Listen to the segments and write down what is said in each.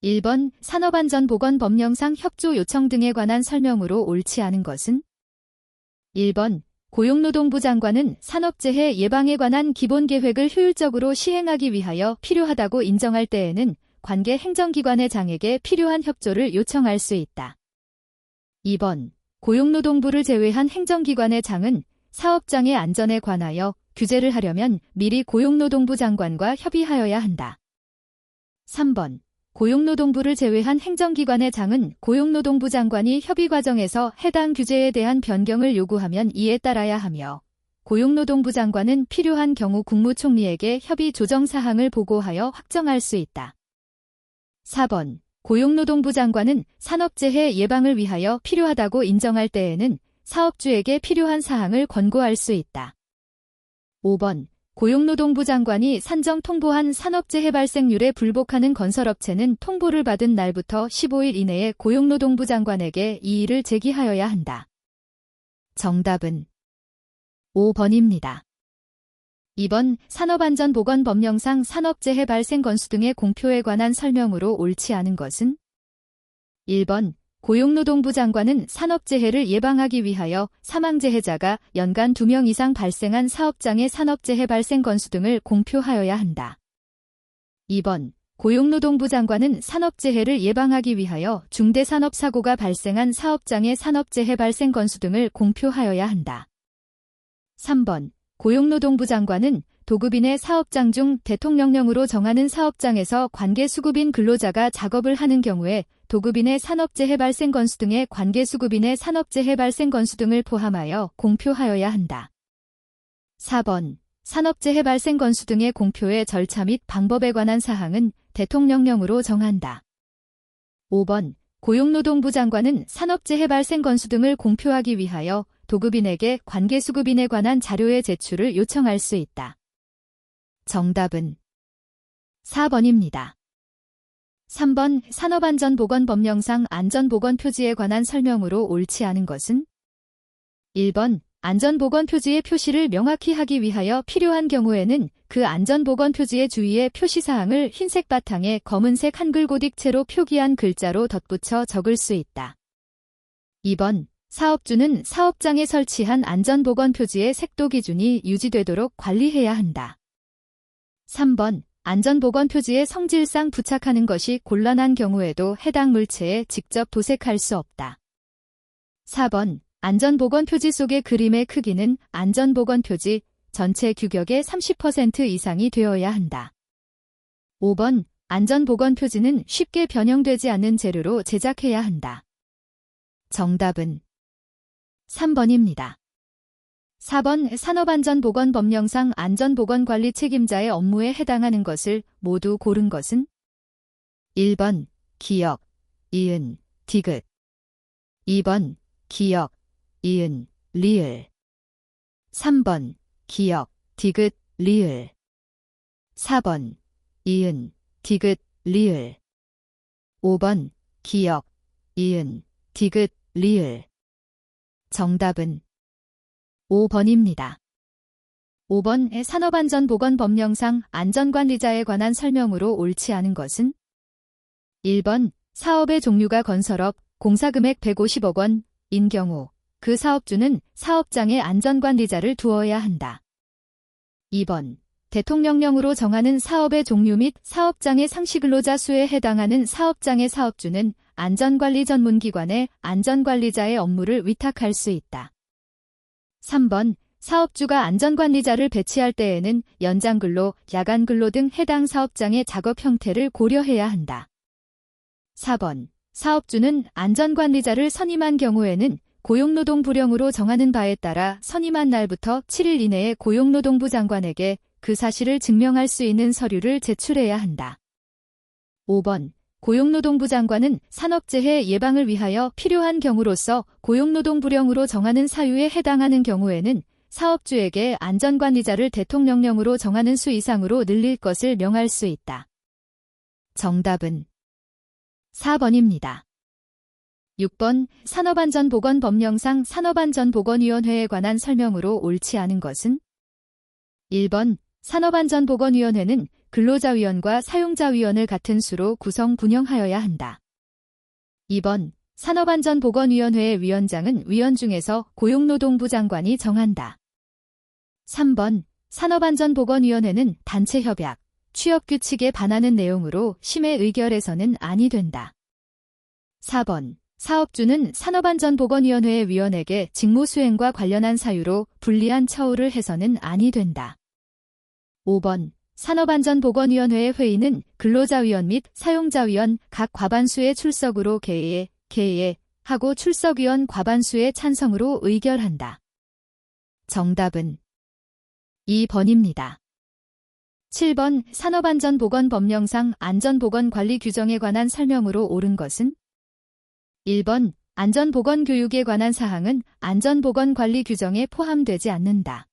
1번 산업안전보건법령상 협조 요청 등에 관한 설명으로 옳지 않은 것은? 1번 고용노동부 장관은 산업재해 예방에 관한 기본계획을 효율적으로 시행하기 위하여 필요하다고 인정할 때에는 관계 행정기관의 장에게 필요한 협조를 요청할 수 있다. 2번 고용노동부를 제외한 행정기관의 장은 사업장의 안전에 관하여 규제를 하려면 미리 고용노동부 장관과 협의하여야 한다. 3번 고용노동부를 제외한 행정기관의 장은 고용노동부 장관이 협의 과정에서 해당 규제에 대한 변경을 요구하면 이에 따라야 하며 고용노동부 장관은 필요한 경우 국무총리에게 협의 조정 사항을 보고하여 확정할 수 있다. 4번 고용노동부 장관은 산업재해 예방을 위하여 필요하다고 인정할 때에는 사업주에게 필요한 사항을 권고할 수 있다. 5번 고용노동부 장관이 산정 통보한 산업재해 발생률에 불복하는 건설업체는 통보를 받은 날부터 15일 이내에 고용노동부 장관에게 이의를 제기하여야 한다. 정답은 5번입니다. 2번 산업안전보건법령상 산업재해 발생 건수 등의 공표에 관한 설명으로 옳지 않은 것은? 1번 고용노동부 장관은 산업재해를 예방하기 위하여 사망재해자가 연간 2명 이상 발생한 사업장의 산업재해 발생 건수 등을 공표하여야 한다. 2번 고용노동부 장관은 산업재해를 예방하기 위하여 중대산업사고가 발생한 사업장의 산업재해 발생 건수 등을 공표하여야 한다. 3번 고용노동부 장관은 도급인의 사업장 중 대통령령으로 정하는 사업장에서 관계수급인 근로자가 작업을 하는 경우에 도급인의 산업재해 발생 건수 등의 관계수급인의 산업재해 발생 건수 등을 포함하여 공표하여야 한다. 4번 산업재해 발생 건수 등의 공표의 절차 및 방법에 관한 사항은 대통령령으로 정한다. 5번 고용노동부 장관은 산업재해 발생 건수 등을 공표하기 위하여 도급인에게 관계수급인에 관한 자료의 제출을 요청할 수 있다. 정답은 4번입니다. 3번 산업안전보건법령상 안전보건표지에 관한 설명으로 옳지 않은 것은? 1번 안전보건표지의 표시를 명확히 하기 위하여 필요한 경우에는 그 안전보건표지의 주위의 표시사항을 흰색 바탕에 검은색 한글 고딕체로 표기한 글자로 덧붙여 적을 수 있다. 2번 사업주는 사업장에 설치한 안전보건표지의 색도 기준이 유지되도록 관리해야 한다. 3번 안전보건표지에 성질상 부착하는 것이 곤란한 경우에도 해당 물체에 직접 도색할 수 없다. 4번 안전보건표지 속의 그림의 크기는 안전보건표지 전체 규격의 30% 이상이 되어야 한다. 5번 안전보건표지는 쉽게 변형되지 않는 재료로 제작해야 한다. 정답은 3번입니다. 4번 산업안전보건법령상 안전보건관리 책임자의 업무에 해당하는 것을 모두 고른 것은? 1번 기역, 이은, 디귿 2번 기역, 이은, 리을 3번 기역, 디귿, 리을 4번 이은, 디귿, 리을 5번 기역, 이은, 디귿, 리을 정답은 5번입니다. 5번 산업안전보건법령상 안전관리자에 관한 설명으로 옳지 않은 것은? 1번 사업의 종류가 건설업, 공사금액 150억 원인 경우 그 사업주는 사업장에 안전관리자를 두어야 한다. 2번 대통령령으로 정하는 사업의 종류 및 사업장의 상시근로자 수에 해당하는 사업장의 사업주는 안전관리 전문기관에 안전관리자의 업무를 위탁할 수 있다. 3번 사업주가 안전관리자를 배치할 때에는 연장근로, 야간근로 등 해당 사업장의 작업 형태를 고려해야 한다. 4번 사업주는 안전관리자를 선임한 경우에는 고용노동부령으로 정하는 바에 따라 선임한 날부터 7일 이내에 고용노동부 장관에게 그 사실을 증명할 수 있는 서류를 제출해야 한다. 5번 고용노동부 장관은 산업재해 예방을 위하여 필요한 경우로서 고용노동부령으로 정하는 사유에 해당하는 경우에는 사업주에게 안전관리자를 대통령령으로 정하는 수 이상으로 늘릴 것을 명할 수 있다. 정답은 4번입니다. 6번 산업안전보건법령상 산업안전보건위원회에 관한 설명으로 옳지 않은 것은? 1번 산업안전보건위원회는 근로자위원과 사용자위원을 같은 수로 구성 분영하여야 한다. 2번 산업안전보건위원회의 위원장은 위원 중에서 고용노동부 장관이 정한다. 3번 산업안전보건위원회는 단체협약, 취업규칙에 반하는 내용으로 심의 의결해서는 아니 된다. 4번 사업주는 산업안전보건위원회의 위원에게 직무수행과 관련한 사유로 불리한 처우를 해서는 아니 된다. 5번 산업안전보건위원회의 회의는 근로자위원 및 사용자위원 각 과반수의 출석으로 개의하고 출석위원 과반수의 찬성으로 의결한다. 정답은 2번입니다. 7번 산업안전보건법령상 안전보건관리 규정에 관한 설명으로 옳은 것은 1번 안전보건교육에 관한 사항은 안전보건관리 규정에 포함되지 않는다.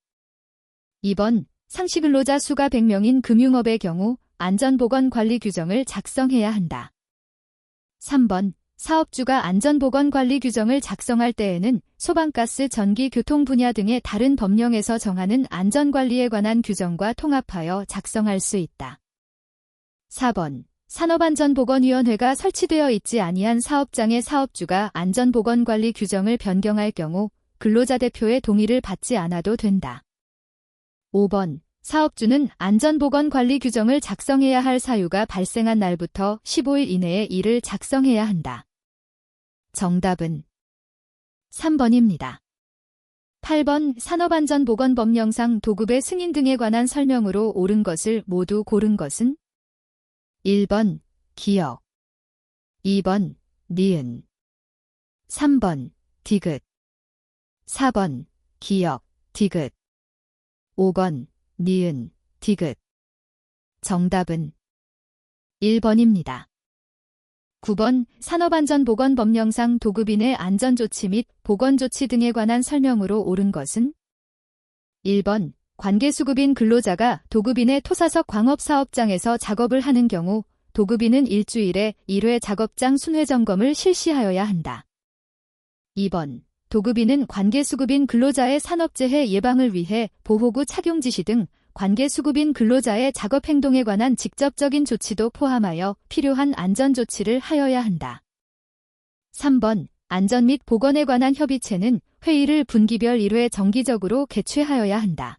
2번 상시근로자 수가 100명인 금융업의 경우 안전보건관리 규정을 작성해야 한다. 3번 사업주가 안전보건관리 규정을 작성할 때에는 소방가스, 전기, 교통 분야 등의 다른 법령에서 정하는 안전관리에 관한 규정과 통합하여 작성할 수 있다. 4번 산업안전보건위원회가 설치되어 있지 아니한 사업장의 사업주가 안전보건관리 규정을 변경할 경우 근로자 대표의 동의를 받지 않아도 된다. 5번 사업주는 안전보건관리 규정을 작성해야 할 사유가 발생한 날부터 15일 이내에 이를 작성해야 한다. 정답은 3번입니다. 8번 산업안전보건법령상 도급의 승인 등에 관한 설명으로 옳은 것을 모두 고른 것은 1번 기역, 2번 니은, 3번 디귿, 4번 기역, 디귿, 5번 니은, 디귿. 정답은 1번입니다. 9번 산업안전보건법령상 도급인의 안전조치 및 보건조치 등에 관한 설명으로 옳은 것은 1번 관계수급인 근로자가 도급인의 토사석 광업사업장에서 작업을 하는 경우 도급인은 일주일에 1회 작업장 순회점검을 실시하여야 한다. 2번 도급인은 관계수급인 근로자의 산업재해 예방을 위해 보호구 착용 지시 등 관계수급인 근로자의 작업행동에 관한 직접적인 조치도 포함하여 필요한 안전조치를 하여야 한다. 3번 안전 및 보건에 관한 협의체는 회의를 분기별 1회 정기적으로 개최하여야 한다.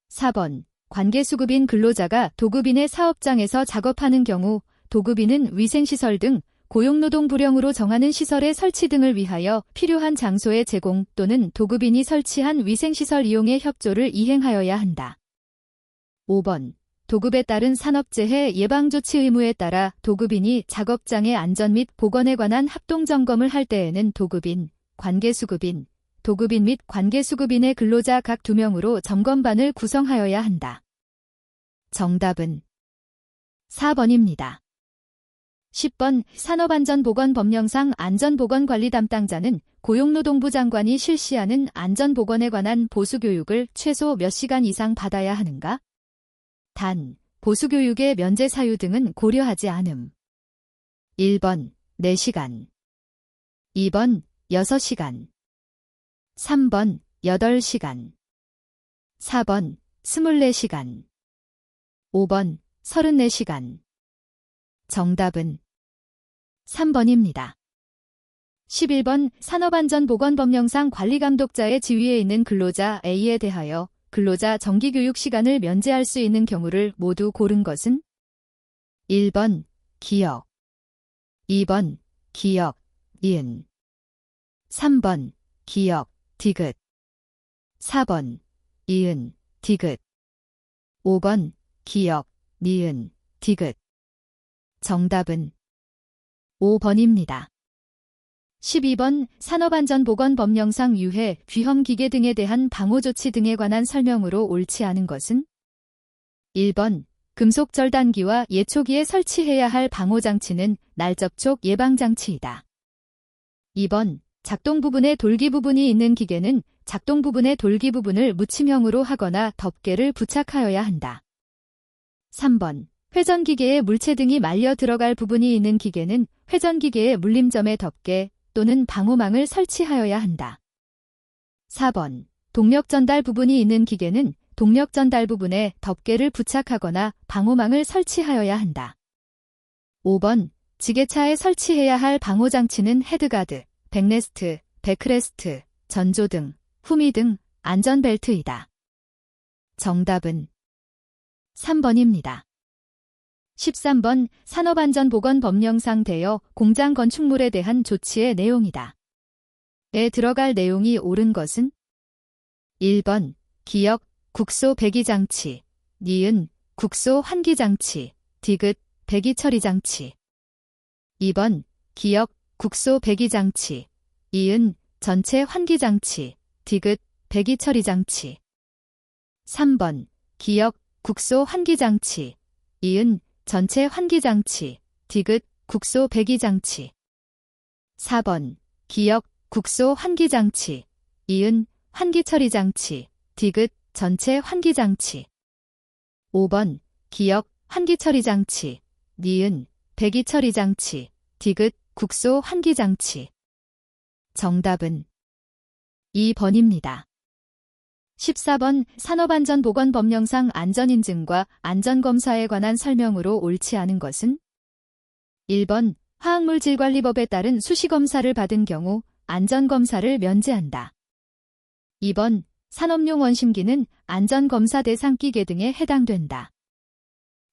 4번 관계수급인 근로자가 도급인의 사업장에서 작업하는 경우 도급인은 위생시설 등 고용노동 불령으로 정하는 시설의 설치 등을 위하여 필요한 장소의 제공 또는 도급인이 설치한 위생시설 이용의 협조를 이행하여야 한다. 5번 도급에 따른 산업재해 예방조치 의무에 따라 도급인이 작업장의 안전 및 보건에 관한 합동점검을 할 때에는 도급인, 관계수급인, 도급인 및 관계수급인의 근로자 각 2명으로 점검반을 구성하여야 한다. 정답은 4번입니다. 10번 산업안전보건법령상 안전보건관리 담당자는 고용노동부 장관이 실시하는 안전보건에 관한 보수교육을 최소 몇 시간 이상 받아야 하는가? 단, 보수교육의 면제 사유 등은 고려하지 않음. 1번 4시간, 2번 6시간, 3번 8시간, 4번 24시간, 5번 34시간. 정답은 3번입니다. 11번 산업안전보건법령상 관리감독자의 지위에 있는 근로자 A에 대하여 근로자 정기교육 시간을 면제할 수 있는 경우를 모두 고른 것은 1번 기역, 2번 기역, 니은, 3번 기역, 디귿, 4번 이은, 디귿, 5번 기역, 니은, 디귿. 정답은 5번입니다. 12번 산업안전보건법령상 유해, 귀험기계 등에 대한 방호조치 등에 관한 설명으로 옳지 않은 것은 1번 금속절단기와 예초기에 설치해야 할 방호장치는 날접촉 예방장치이다. 2번 작동 부분에 돌기 부분이 있는 기계는 작동 부분의 돌기 부분을 묻힘형으로 하거나 덮개를 부착하여야 한다. 3번 회전기계에 물체 등이 말려 들어갈 부분이 있는 기계는 회전기계의 물림점에 덮개 또는 방호망을 설치하여야 한다. 4번 동력 전달 부분이 있는 기계는 동력 전달 부분에 덮개를 부착하거나 방호망을 설치하여야 한다. 5번, 지게차에 설치해야 할 방호장치는 헤드가드, 백레스트, 백크레스트, 전조등, 후미등, 안전벨트이다. 정답은 3번입니다. 13번, 산업안전보건법령상 대여 공장 건축물에 대한 조치의 내용이다. 에 들어갈 내용이 옳은 것은 1번, 기역, 국소 배기장치, 니은, 국소 환기장치, 디귿, 배기처리장치. 2번, 기역, 국소 배기장치, 이은, 전체 환기장치, 디귿, 배기처리장치. 3번, 기역, 국소 환기장치, 이은, 전체 환기장치, 디귿, 국소 배기장치. 4번, 기역, 국소 환기장치, 이은, 환기처리장치, 디귿, 전체 환기장치. 5번, 기역, 환기처리장치, 니은, 배기처리장치, 디귿, 국소 환기장치. 정답은 2번입니다. 14번, 산업안전보건법령상 안전인증과 안전검사에 관한 설명으로 옳지 않은 것은 1번, 화학물질관리법에 따른 수시검사를 받은 경우 안전검사를 면제한다. 2번, 산업용 원심기는 안전검사 대상 기계 등에 해당된다.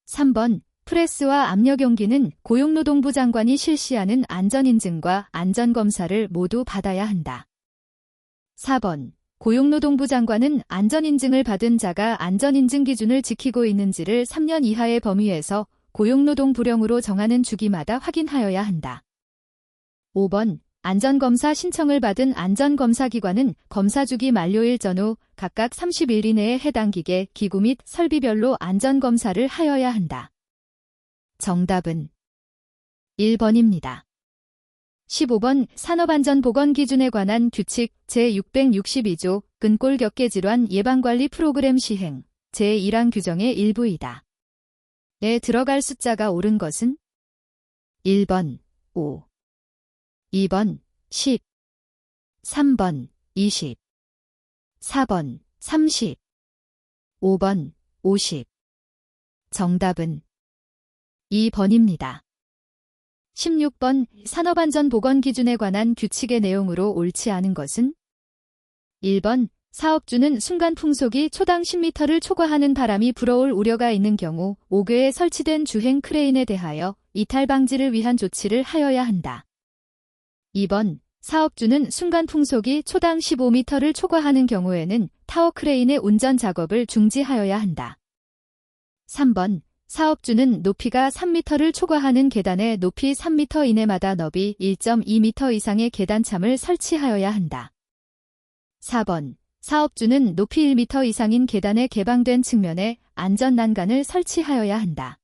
3번, 프레스와 압력용기는 고용노동부 장관이 실시하는 안전인증과 안전검사를 모두 받아야 한다. 4번, 고용노동부 장관은 안전인증을 받은 자가 안전인증 기준을 지키고 있는지를 3년 이하의 범위에서 고용노동 불용으로 정하는 주기마다 확인하여야 한다. 5번, 안전검사 신청을 받은 안전검사기관은 검사주기 만료일 전후 각각 30일 이내에 해당 기계, 기구 및 설비별로 안전검사를 하여야 한다. 정답은 1번입니다. 15번, 산업안전보건기준에 관한 규칙 제662조 끈골격계질환 예방관리 프로그램 시행 제1항 규정의 일부이다. 에 들어갈 숫자가 옳은 것은 1번 5, 2번 10, 3번 20, 4번 30, 5번 50. 정답은 2번입니다. 16번, 산업안전보건기준에 관한 규칙의 내용으로 옳지 않은 것은 1번, 사업주는 순간 풍속이 초당 10m를 초과하는 바람이 불어올 우려가 있는 경우 5궤에 설치된 주행 크레인에 대하여 이탈 방지를 위한 조치를 하여야 한다. 2번, 사업주는 순간 풍속이 초당 15m를 초과하는 경우에는 타워 크레인의 운전 작업을 중지하여야 한다. 3번, 사업주는 높이가 3m를 초과하는 계단에 높이 3m 이내마다 너비 1.2m 이상의 계단참을 설치하여야 한다. 4번, 사업주는 높이 1m 이상인 계단에 개방된 측면에 안전난간을 설치하여야 한다.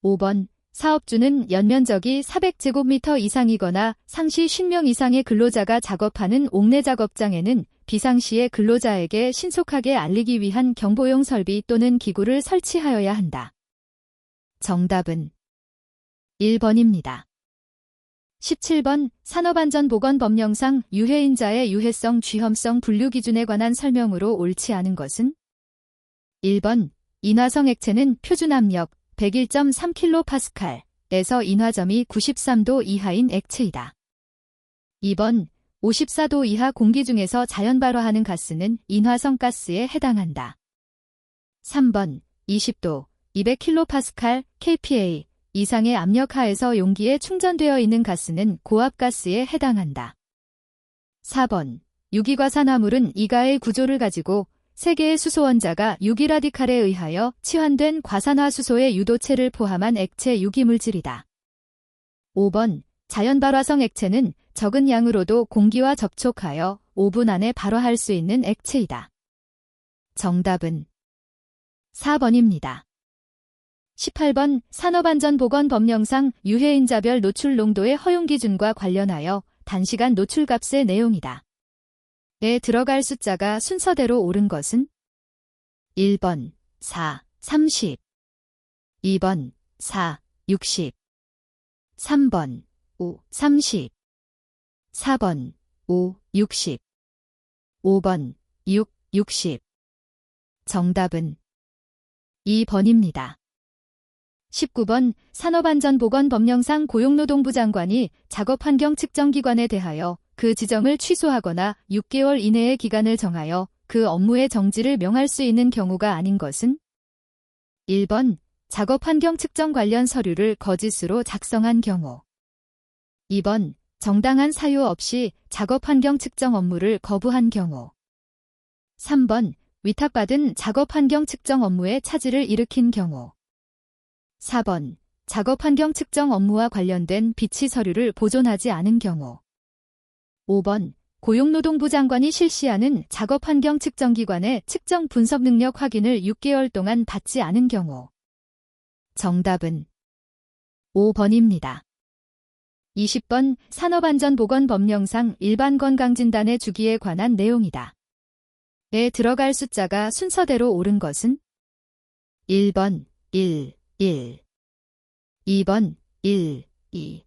5번, 사업주는 연면적이 400제곱미터 이상이거나 상시 50명 이상의 근로자가 작업하는 옥내 작업장에는 비상시에 근로자에게 신속하게 알리기 위한 경보용 설비 또는 기구를 설치하여야 한다. 정답은 1번입니다. 17번, 산업안전보건법령상 유해인자의 유해성 쥐험성 분류 기준에 관한 설명으로 옳지 않은 것은 1번, 인화성 액체는 표준 압력 101.3kPa에서 인화점이 93도 이하인 액체이다. 2번, 54도 이하 공기 중에서 자연 발화하는 가스는 인화성 가스에 해당한다. 3번, 20도, 200kPa, kPa 이상의 압력 하에서 용기에 충전되어 있는 가스는 고압가스에 해당한다. 4번, 유기과산화물은 이가의 구조를 가지고 세 개의 수소 원자가 유기라디칼에 의하여 치환된 과산화수소의 유도체를 포함한 액체 유기물질이다. 5번, 자연발화성 액체는 적은 양으로도 공기와 접촉하여 5분 안에 발화할 수 있는 액체이다. 정답은 4번입니다. 18번, 산업안전보건법령상 유해인자별 노출 농도의 허용 기준과 관련하여 단시간 노출값의 내용이다. 에 들어갈 숫자가 순서대로 옳은 것은 1번 4, 30, 2번 4, 60, 3번 5, 30, 4번 5, 60, 5번 6, 60, 정답은 2번입니다. 19번 산업안전보건법령상 고용노동부 장관이 작업환경 측정기관에 대하여 그 지정을 취소하거나 6개월 이내의 기간을 정하여 그 업무의 정지를 명할 수 있는 경우가 아닌 것은 1번 작업환경 측정 관련 서류를 거짓으로 작성한 경우 2번 정당한 사유 없이 작업환경 측정 업무를 거부한 경우 3번 위탁받은 작업환경 측정 업무에 차질을 일으킨 경우 4번 작업환경 측정 업무와 관련된 비치 서류를 보존하지 않은 경우 5번 고용노동부 장관이 실시하는 작업환경 측정기관의 측정 분석 능력 확인을 6개월 동안 받지 않은 경우 정답은 5번입니다. 20번 산업안전보건법령상 일반건강진단의 주기에 관한 내용이다. 에 들어갈 숫자가 순서대로 옳은 것은 1번 1, 2번 1, 2,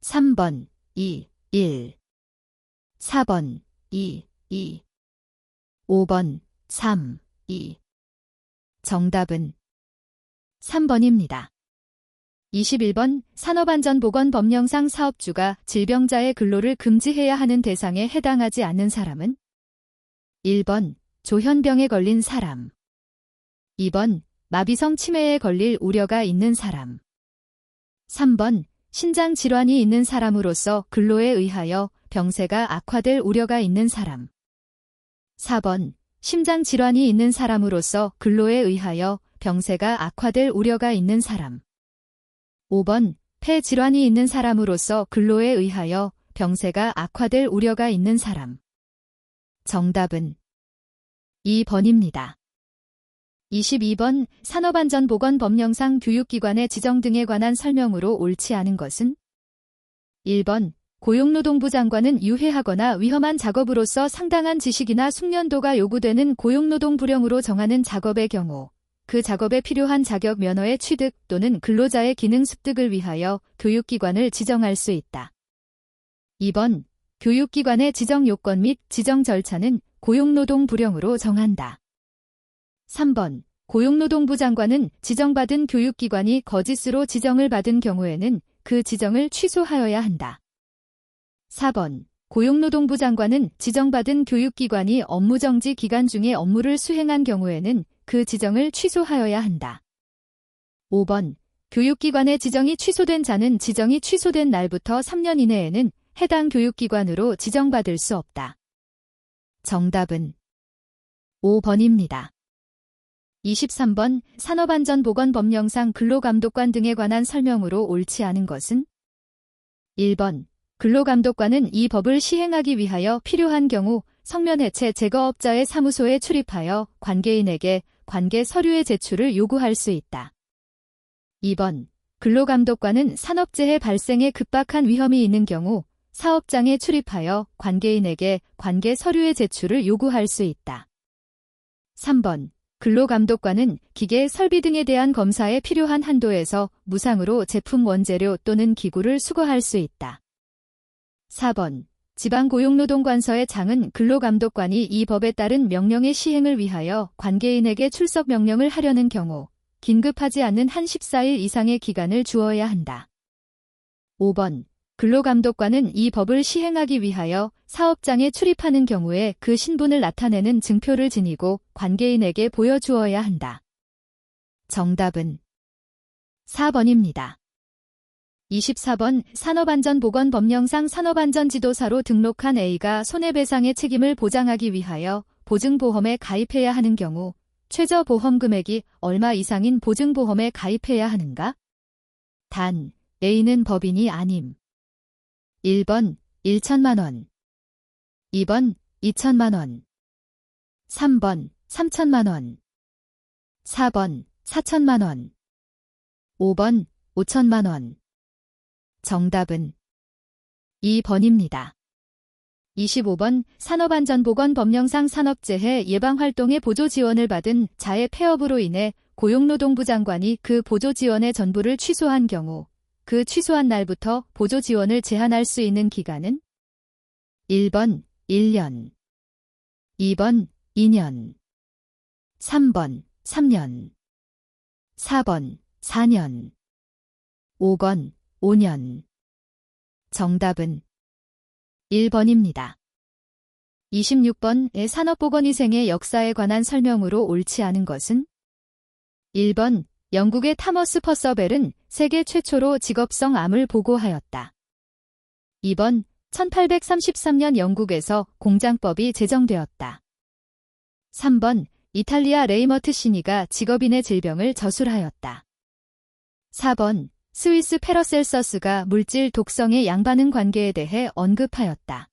3번 2, 1, 4번 2, 2, 5번 3, 2. 정답은 3번입니다. 21번 산업안전보건법령상 사업주가 질병자의 근로를 금지해야 하는 대상에 해당하지 않는 사람은 1번 조현병에 걸린 사람 2번 마비성 치매에 걸릴 우려가 있는 사람 3번 신장질환이 있는 사람으로서 근로에 의하여 병세가 악화될 우려가 있는 사람 4번 심장질환이 있는 사람으로서 근로에 의하여 병세가 악화될 우려가 있는 사람 5번 폐질환이 있는 사람으로서 근로에 의하여 병세가 악화될 우려가 있는 사람 정답은 2번입니다. 22번 산업안전보건법령상 교육기관의 지정 등에 관한 설명으로 옳지 않은 것은 1번 고용노동부 장관은 유해하거나 위험한 작업으로서 상당한 지식이나 숙련도가 요구되는 고용노동 불형으로 정하는 작업의 경우 그 작업에 필요한 자격 면허의 취득 또는 근로자의 기능 습득을 위하여 교육기관을 지정할 수 있다. 2번 교육기관의 지정 요건 및 지정 절차는 고용노동 불형으로 정한다. 3번 고용노동부 장관은 지정받은 교육기관이 거짓으로 지정을 받은 경우에는 그 지정을 취소하여야 한다. 4번 고용노동부 장관은 지정받은 교육기관이 업무정지 기간 중에 업무를 수행한 경우에는 그 지정을 취소하여야 한다. 5번 교육기관의 지정이 취소된 자는 지정이 취소된 날부터 3년 이내에는 해당 교육기관으로 지정받을 수 없다. 정답은 5번입니다. 23번 산업안전보건법령상 근로감독관 등에 관한 설명으로 옳지 않은 것은 1번 근로감독관은 이 법을 시행하기 위하여 필요한 경우 성면해체 제거업자의 사무소에 출입하여 관계인에게 관계 서류의 제출을 요구할 수 있다. 2번 근로감독관은 산업재해 발생에 급박한 위험이 있는 경우 사업장에 출입하여 관계인에게 관계 서류의 제출을 요구할 수 있다. 3번 근로감독관은 기계 설비 등에 대한 검사에 필요한 한도에서 무상으로 제품 원재료 또는 기구를 수거할 수 있다. 4번 지방고용노동관서의 장은 근로감독관이 이 법에 따른 명령의 시행을 위하여 관계인에게 출석 명령을 하려는 경우 긴급하지 않는 한 14일 이상의 기간을 주어야 한다. 5번 근로감독관은 이 법을 시행하기 위하여 사업장에 출입하는 경우에 그 신분을 나타내는 증표를 지니고 관계인에게 보여주어야 한다. 정답은 4번입니다. 24번 산업안전보건법령상 산업안전지도사로 등록한 A가 손해배상의 책임을 보장하기 위하여 보증보험에 가입해야 하는 경우 최저보험 금액이 얼마 이상인 보증보험에 가입해야 하는가? 단, A는 법인이 아님. 1번 1천만 원 2번 2천만 원 3번 3천만 원 4번 4천만 원 5번 5천만 원 정답은 2번입니다. 25번 산업안전보건법령상 산업재해 예방활동의 보조지원을 받은 자의 폐업으로 인해 고용노동부 장관이 그 보조지원의 전부를 취소한 경우 그 취소한 날부터 보조지원을 제한할 수 있는 기간은 1번 1년 2번 2년 3번 3년, 4번 4년, 5번 5년. 정답은 1번입니다. 26번의 산업보건위생의 역사에 관한 설명으로 옳지 않은 것은 1번 영국의 타머스 퍼서벨은 세계 최초로 직업성 암을 보고하였다. 2번 1833년 영국에서 공장법이 제정되었다. 3번 이탈리아 레이머트 시니가 직업인의 질병을 저술하였다. 4번 스위스 페러셀서스가 물질 독성의 양반응 관계에 대해 언급하였다.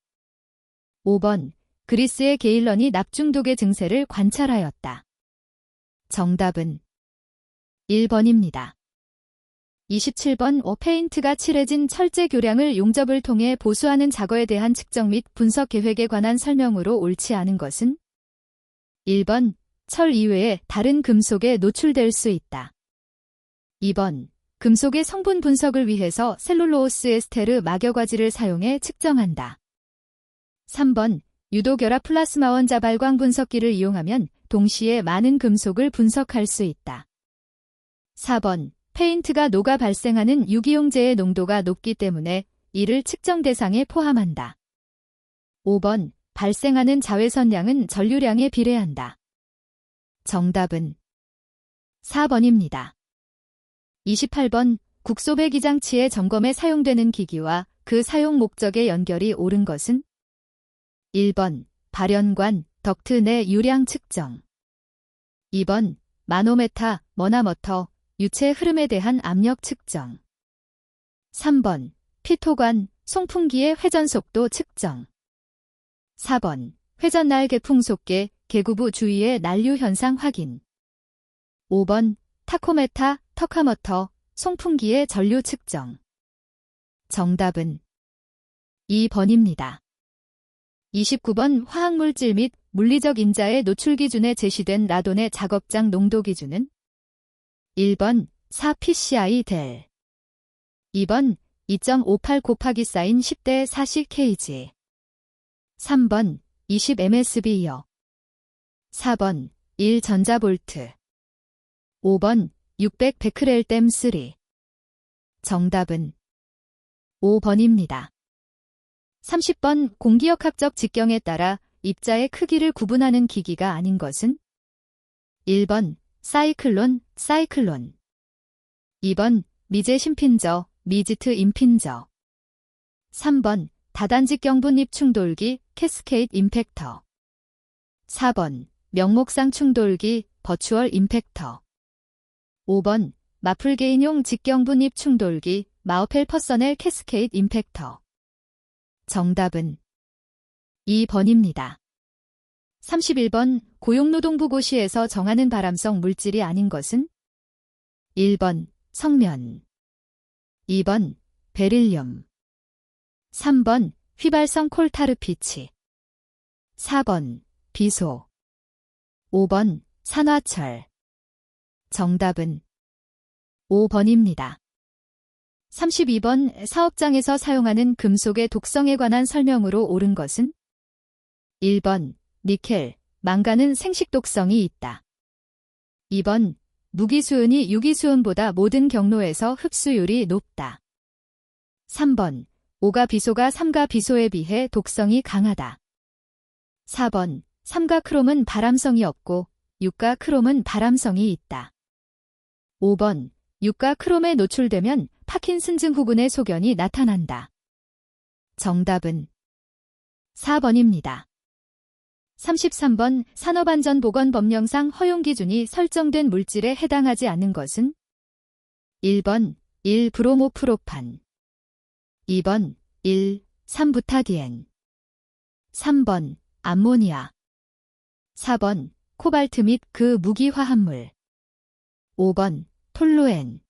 5번 그리스의 게일런이 납중독의 증세를 관찰하였다. 정답은 1번입니다. 27번 페인트가 칠해진 철제 교량을 용접을 통해 보수하는 작업에 대한 측정 및 분석 계획에 관한 설명으로 옳지 않은 것은 1번 철 이외에 다른 금속에 노출될 수 있다. 2번 금속의 성분 분석을 위해서 셀룰로스 에스테르 막여과지를 사용해 측정한다. 3번 유도결합 플라스마원 자발광 분석기를 이용하면 동시에 많은 금속을 분석할 수 있다. 4번 페인트가 녹아 발생하는 유기용제의 농도가 높기 때문에 이를 측정 대상에 포함한다. 5번 발생하는 자외선량은 전류량에 비례한다. 정답은 4번입니다. 28번 국소 배기장치의 점검에 사용되는 기기와 그 사용 목적의 연결이 옳은 것은 1번 발연관, 덕트 내 유량 측정, 2번 마노메타, 머나머터, 유체 흐름에 대한 압력 측정, 3번 피토관, 송풍기의 회전 속도 측정, 4번 회전날 개풍속계, 개구부 주위의 난류 현상 확인, 5번 타코메타, 터카머터, 송풍기의 전류 측정. 정답은 2번입니다. 29번 화학물질 및 물리적 인자의 노출 기준에 제시된 라돈의 작업장 농도 기준은 1번 4pci 델, 2번 2.58 곱하기 사인 10대 40kg, 3번 20 msb여, 4번 1 전자볼트, 5번 600 베크렐 댐 3. 정답은 5번입니다. 30번 공기역학적 직경에 따라 입자의 크기를 구분하는 기기가 아닌 것은 1번 사이클론, 2번 미제 심핀저, 미지트 임핀저, 3번 다단직경분 입충돌기, 캐스케이드 임팩터, 4번 명목상 충돌기, 버추얼 임팩터, 5번 마플게인용 직경분입 충돌기, 마우펠 퍼서넬 캐스케이드 임팩터. 정답은 2번입니다. 31번 고용노동부 고시에서 정하는 바람성 물질이 아닌 것은 1번 성면, 2번 베릴륨, 3번 휘발성 콜타르피치, 4번 비소, 5번 산화철. 정답은 5번입니다. 32번 사업장에서 사용하는 금속의 독성에 관한 설명으로 옳은 것은 1번 니켈, 망간은 생식 독성이 있다. 2번 무기수은이 유기수은보다 모든 경로에서 흡수율이 높다. 3번 오가 비소가 삼가 비소에 비해 독성이 강하다. 4번 삼가 크롬은 발암성이 없고 육가 크롬은 발암성이 있다. 5번 육가 크롬에 노출되면 파킨슨증 후군의 소견이 나타난다. 정답은 4번입니다. 33번 산업안전보건법령상 허용기준이 설정된 물질에 해당하지 않는 것은 1번 1브로모프로판, 2번 1,3부타디엔, 3번 암모니아, 4번 코발트 및 그 무기화합물, 5번 톨루엔.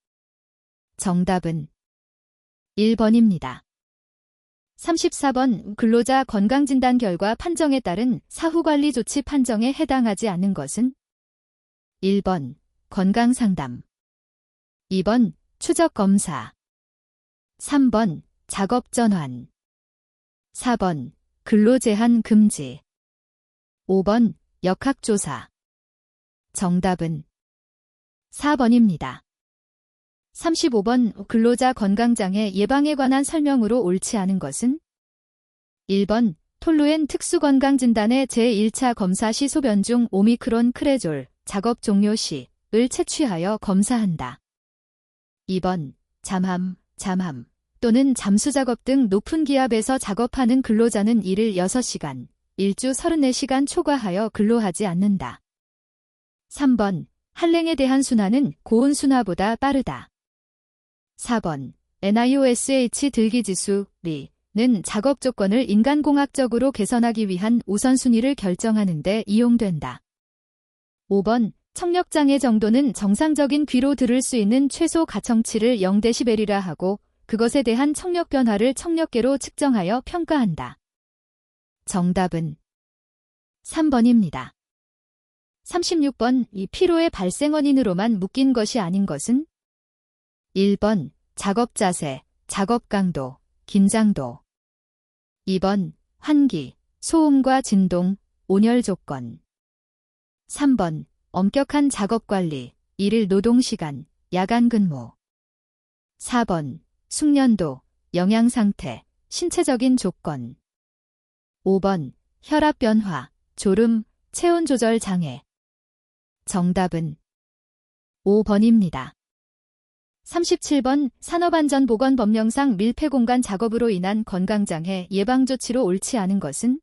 정답은 1번입니다. 34번 근로자 건강진단 결과 판정에 따른 사후관리 조치 판정에 해당하지 않는 것은 1번 건강상담, 2번 추적검사, 3번 작업전환, 4번 근로제한 금지, 5번 역학조사. 정답은 4번입니다. 35번 근로자 건강장애 예방에 관한 설명으로 옳지 않은 것은 1번 톨루엔 특수건강진단의 제1차 검사 시 소변 중 오미크론 크레졸 작업 종료 시을 채취하여 검사한다. 2번 잠함 또는 잠수작업 등 높은 기압에서 작업하는 근로자는 일을 6시간, 일주 34시간 초과하여 근로하지 않는다. 3번 한랭에 대한 순환은 고온 순화보다 빠르다. 4번 NIOSH 들기지수 는 작업 조건을 인간공학적으로 개선하기 위한 우선순위를 결정하는 데 이용된다. 5번 청력장애 정도는 정상적인 귀로 들을 수 있는 최소 가청치를 0dB이라 하고 그것에 대한 청력 변화를 청력계로 측정하여 평가한다. 정답은 3번입니다. 36번 이 피로의 발생 원인으로만 묶인 것이 아닌 것은 1번 작업 자세, 작업 강도, 긴장도 2번 환기, 소음과 진동, 온열 조건 3번 엄격한 작업 관리, 일일 노동시간, 야간 근무 4번 숙련도, 영양 상태, 신체적인 조건 5번 혈압 변화, 졸음, 체온 조절 장애 정답은 5번입니다. 37번 산업안전보건법령상 밀폐공간 작업으로 인한 건강장애 예방조치로 옳지 않은 것은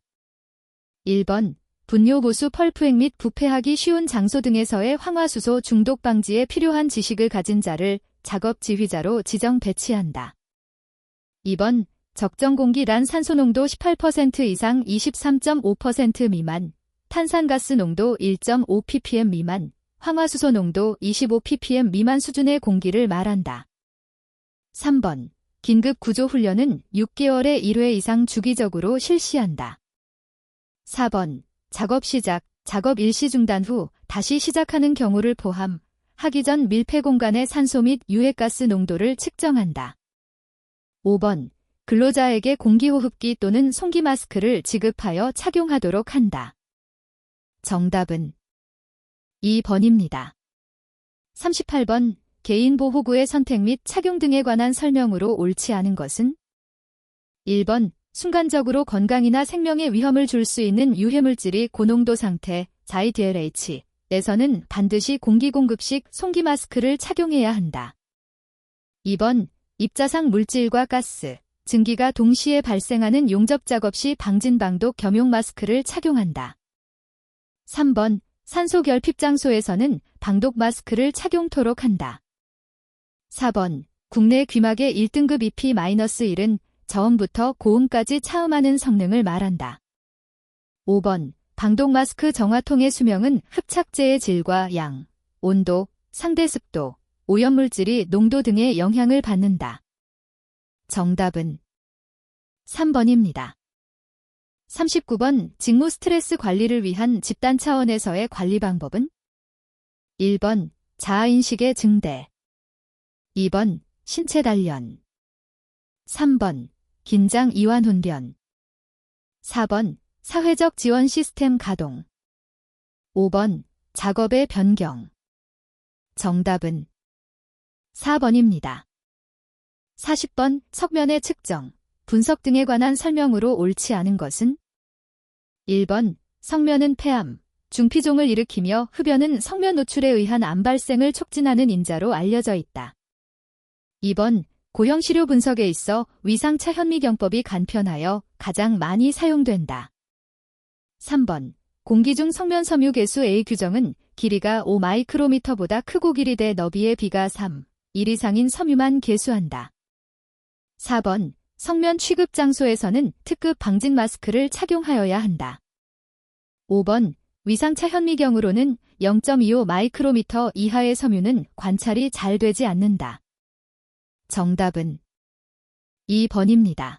1번 분뇨 보수 펄프액 및 부패하기 쉬운 장소 등에서의 황화수소 중독 방지에 필요한 지식을 가진 자를 작업 지휘자로 지정 배치한다. 2번 적정 공기란 산소 농도 18% 이상 23.5% 미만, 탄산가스 농도 1.5 ppm 미만, 황화수소 농도 25 ppm 미만 수준의 공기를 말한다. 3번 긴급 구조 훈련은 6개월에 1회 이상 주기적으로 실시한다. 4번 작업 시작, 작업 일시 중단 후 다시 시작하는 경우를 포함하기 전 밀폐 공간의 산소 및 유해가스 농도를 측정한다. 5번 근로자에게 공기호흡기 또는 송기 마스크를 지급하여 착용하도록 한다. 정답은 2번입니다. 38번 개인보호구의 선택 및 착용 등에 관한 설명으로 옳지 않은 것은 1번 순간적으로 건강이나 생명에 위험을 줄 수 있는 유해물질이 고농도 상태 (IDLH)에서는 반드시 공기공급식 송기 마스크를 착용해야 한다. 2번 입자상 물질과 가스, 증기가 동시에 발생하는 용접작업 시 방진방독 겸용 마스크를 착용한다. 3번 산소 결핍 장소에서는 방독 마스크를 착용토록 한다. 4번 국내 귀마개 1등급 EP-1은 저음부터 고음까지 차음하는 성능을 말한다. 5번 방독 마스크 정화통의 수명은 흡착제의 질과 양, 온도, 상대 습도, 오염물질이 농도 등의 영향을 받는다. 정답은 3번입니다. 39번 직무 스트레스 관리를 위한 집단 차원에서의 관리 방법은 1번 자아인식의 증대 2번 신체 단련 3번 긴장 이완 훈련 4번 사회적 지원 시스템 가동 5번 작업의 변경 정답은 4번입니다. 40번 석면의 측정, 분석 등에 관한 설명으로 옳지 않은 것은 1번 석면은 폐암, 중피종을 일으키며 흡연은 석면 노출에 의한 암 발생을 촉진하는 인자로 알려져 있다. 2번 고형시료 분석에 있어 위상차 현미경법이 간편하여 가장 많이 사용된다. 3번 공기 중 석면 섬유 계수 A 규정은 길이가 5 마이크로미터보다 크고 길이 대 너비의 B가 3, 1 이상인 섬유만 계수한다. 4번 석면 취급 장소에서는 특급 방진 마스크를 착용하여야 한다. 5번 위상차 현미경으로는 0.25 마이크로미터 이하의 섬유는 관찰이 잘 되지 않는다. 정답은 2번입니다.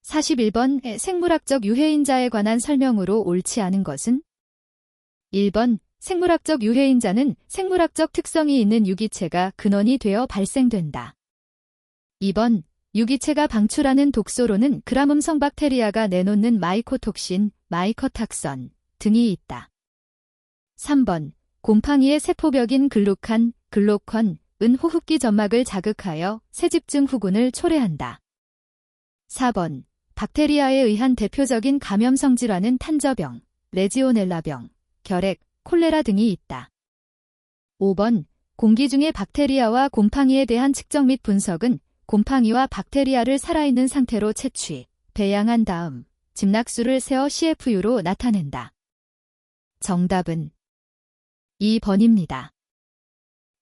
41번 생물학적 유해인자에 관한 설명으로 옳지 않은 것은 1번 생물학적 유해인자는 생물학적 특성이 있는 유기체가 근원이 되어 발생된다. 2번 유기체가 방출하는 독소로는 그람음성 박테리아가 내놓는 마이코톡신, 마이커탁선 등이 있다. 3번 곰팡이의 세포벽인 글루칸, 글로컨, 은 호흡기 점막을 자극하여 세집증 후군을 초래한다. 4번. 박테리아에 의한 대표적인 감염성 질환은 탄저병, 레지오넬라병, 결핵, 콜레라 등이 있다. 5번. 공기 중의 박테리아와 곰팡이에 대한 측정 및 분석은 곰팡이와 박테리아를 살아있는 상태로 채취, 배양한 다음 집락수를 세어 CFU로 나타낸다. 정답은 2번입니다.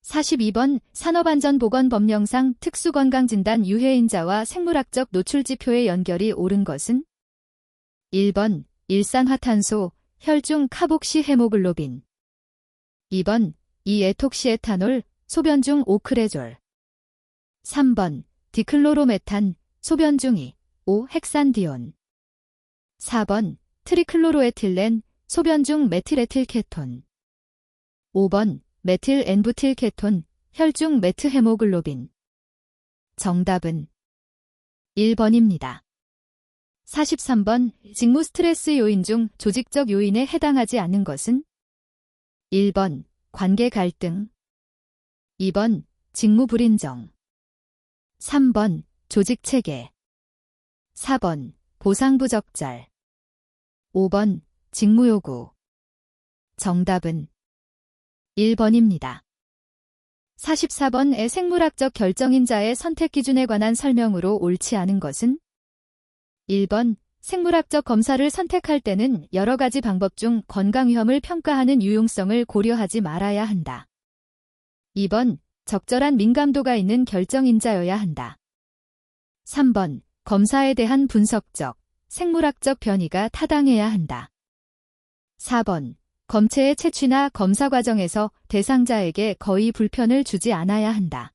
42번. 산업안전보건법령상 특수건강진단 유해인자와 생물학적 노출지표의 연결이 옳은 것은? 1번. 일산화탄소, 혈중 카복시헤모글로빈. 2번. 이에톡시에탄올, 소변 중 오크레졸. 3번. 디클로로메탄, 소변 중 2,5-헥산디온. 4번. 트리클로로에틸렌, 소변 중 메틸에틸케톤. 5번. 메틸 엔부틸케톤, 혈중 메트헤모글로빈. 정답은 1번입니다. 43번. 직무 스트레스 요인 중 조직적 요인에 해당하지 않는 것은? 1번. 관계 갈등. 2번. 직무 불인정. 3번. 조직 체계. 4번. 보상 부적절. 5번. 직무 요구. 정답은 1번입니다. 44번의 생물학적 결정인자의 선택 기준에 관한 설명으로 옳지 않은 것은? 1번. 생물학적 검사를 선택할 때는 여러 가지 방법 중 건강 위험을 평가하는 유용성을 고려하지 말아야 한다. 2번. 적절한 민감도가 있는 결정인자여야 한다. 3번. 검사에 대한 분석적, 생물학적 변이가 타당해야 한다. 4번. 검체의 채취나 검사 과정에서 대상자에게 거의 불편을 주지 않아야 한다.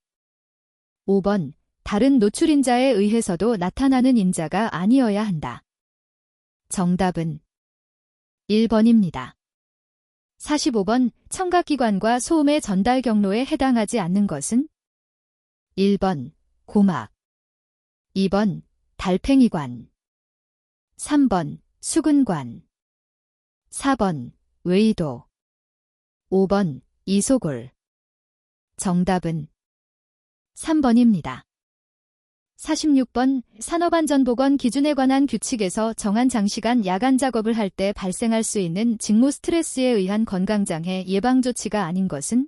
5번. 다른 노출인자에 의해서도 나타나는 인자가 아니어야 한다. 정답은 1번입니다. 45번. 청각기관과 소음의 전달 경로에 해당하지 않는 것은? 1번. 고막. 2번. 달팽이관. 3번. 수근관. 4번. 외이도. 5번. 이소골. 정답은 3번입니다. 46번. 산업안전보건 기준에 관한 규칙에서 정한 장시간 야간 작업을 할 때 발생할 수 있는 직무 스트레스에 의한 건강장애 예방 조치가 아닌 것은?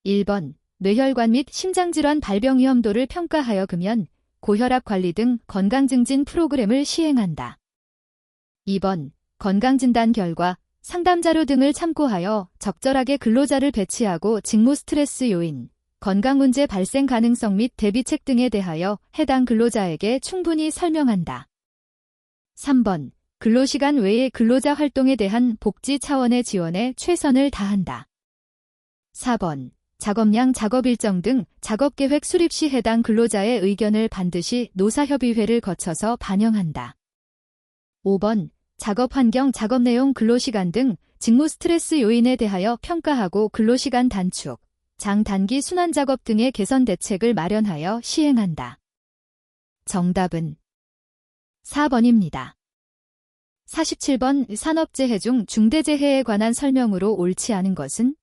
1번. 뇌혈관 및 심장질환 발병 위험도를 평가하여 금연, 고혈압 관리 등 건강증진 프로그램을 시행한다. 2번. 건강진단 결과, 상담자료 등을 참고하여 적절하게 근로자를 배치하고 직무 스트레스 요인, 건강문제 발생 가능성 및 대비책 등에 대하여 해당 근로자에게 충분히 설명한다. 3번. 근로시간 외의 근로자 활동에 대한 복지 차원의 지원에 최선을 다한다. 4번. 작업량, 작업일정 등 작업계획 수립 시 해당 근로자의 의견을 반드시 노사협의회를 거쳐서 반영한다. 5번. 작업환경, 작업내용, 근로시간 등 직무 스트레스 요인에 대하여 평가하고 근로시간 단축, 장단기 순환작업 등의 개선 대책을 마련하여 시행한다. 정답은 4번입니다. 47번. 산업재해 중 중대재해에 관한 설명으로 옳지 않은 것은?